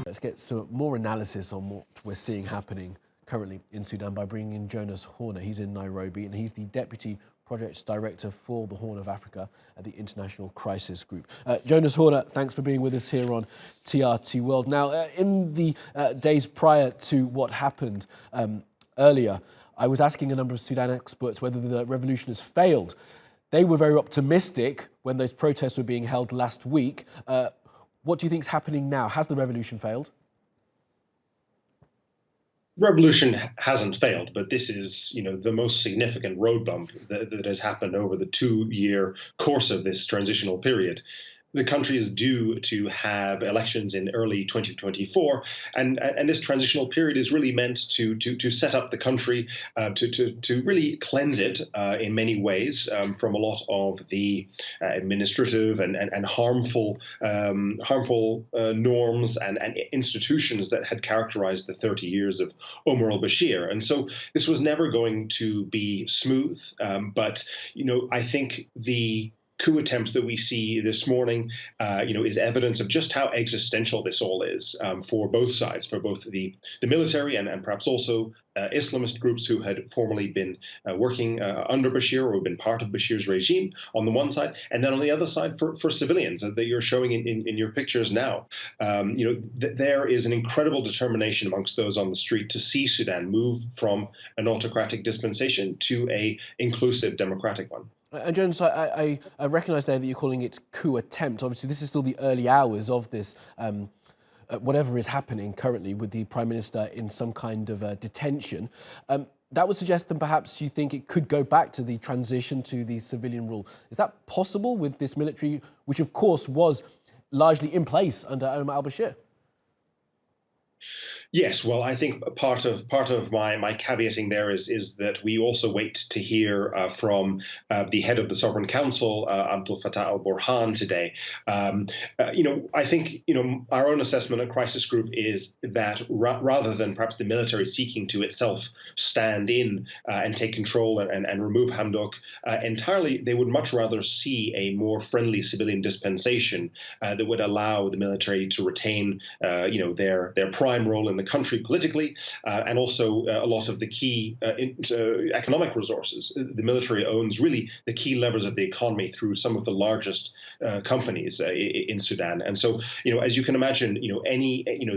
Let's get some more analysis on what we're seeing happening currently in Sudan by bringing in Jonas Horne. He's in Nairobi and he's the Deputy Projects Director for the Horn of Africa at the International Crisis Group. Jonas Horne, thanks for being with us here on TRT World. Now, in the days prior to what happened earlier, I was asking a number of Sudan experts whether the revolution has failed. They were very optimistic when those protests were being held last week. What do you think is happening now? Has the revolution failed? Revolution hasn't failed, but this is, the most significant road bump that has happened over the 2-year course of this transitional period. The country is due to have elections in early 2024, and this transitional period is really meant to set up the country, to really cleanse it in many ways from a lot of the administrative and harmful norms and institutions that had characterized the 30 years of Omar al-Bashir. And so this was never going to be smooth, but I think the coup attempt that we see this morning, is evidence of just how existential this all is for both sides, for both the military and perhaps also Islamist groups who had formerly been working under Bashir or been part of Bashir's regime on the one side, and then on the other side for civilians that you're showing in your pictures now. There is an incredible determination amongst those on the street to see Sudan move from an autocratic dispensation to a inclusive democratic one. And Jonas, I recognise there that you're calling it coup attempt. Obviously, this is still the early hours of this, whatever is happening currently with the Prime Minister in some kind of detention. That would suggest that perhaps you think it could go back to the transition to the civilian rule. Is that possible with this military, which of course was largely in place under Omar al-Bashir? Yes, well, I think part of my caveating there is that we also wait to hear from the head of the Sovereign Council, Abdel-fattah al-Burhan, today. I think our own assessment at Crisis Group is that rather than perhaps the military seeking to itself stand in and take control and remove Hamdok entirely, they would much rather see a more friendly civilian dispensation that would allow the military to retain their prime role in the country politically, and also a lot of the key economic resources. The military owns really the key levers of the economy through some of the largest companies in Sudan. And so, as you can imagine,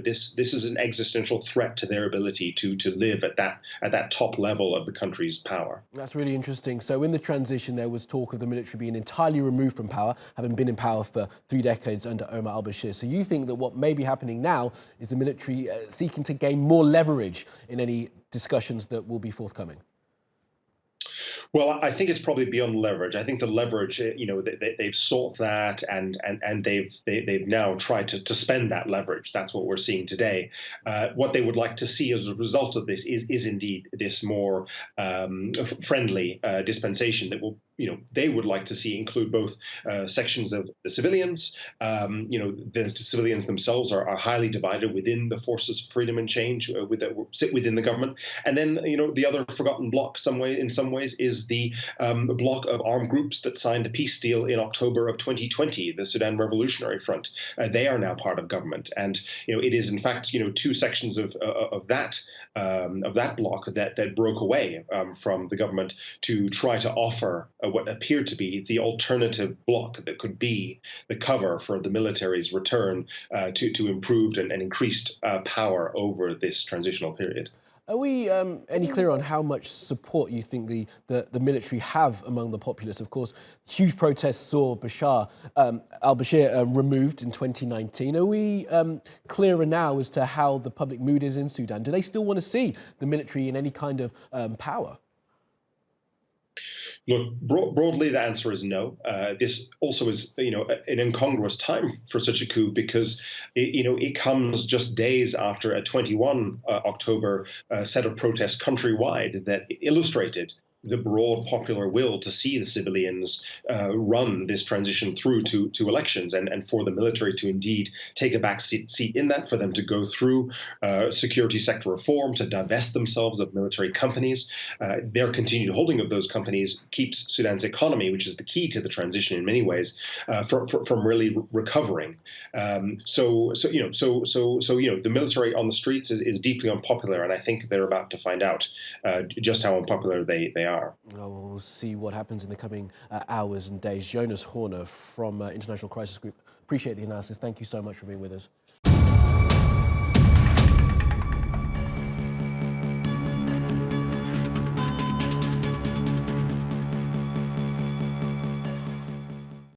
this is an existential threat to their ability to live at that top level of the country's power. That's really interesting. So in the transition, there was talk of the military being entirely removed from power, having been in power for 3 decades under Omar al-Bashir. So you think that what may be happening now is the military seeking to gain more leverage in any discussions that will be forthcoming? Well, I think it's probably beyond leverage. I think the leverage, they've sought that, and they've now tried to spend that leverage. That's what we're seeing today. What they would like to see as a result of this is indeed this more friendly dispensation that will, they would like to see include both sections of the civilians. The civilians themselves are highly divided within the forces of freedom and change that sit within the government, and then the other forgotten block, in some ways, is the block of armed groups that signed a peace deal in October of 2020, the Sudan Revolutionary Front. They are now part of government, and it is in fact 2 sections of that block that broke away from the government to try to offer what appeared to be the alternative block that could be the cover for the military's return to improved and increased power over this transitional period. Are we any clearer on how much support you think the military have among the populace? Of course, huge protests saw al-Bashir removed in 2019. Are we clearer now as to how the public mood is in Sudan? Do they still want to see the military in any kind of power? Look, broadly, the answer is no. This also is, an incongruous time for such a coup because, it comes just days after a 21 October set of protests countrywide that illustrated the broad popular will to see the civilians run this transition through to elections, and for the military to indeed take a back seat in that, for them to go through security sector reform, to divest themselves of military companies. Their continued holding of those companies keeps Sudan's economy, which is the key to the transition in many ways, from really recovering. The military on the streets is deeply unpopular, and I think they're about to find out just how unpopular they are. Well, we'll see what happens in the coming hours and days. Jonas Horne from International Crisis Group, appreciate the analysis. Thank you so much for being with us.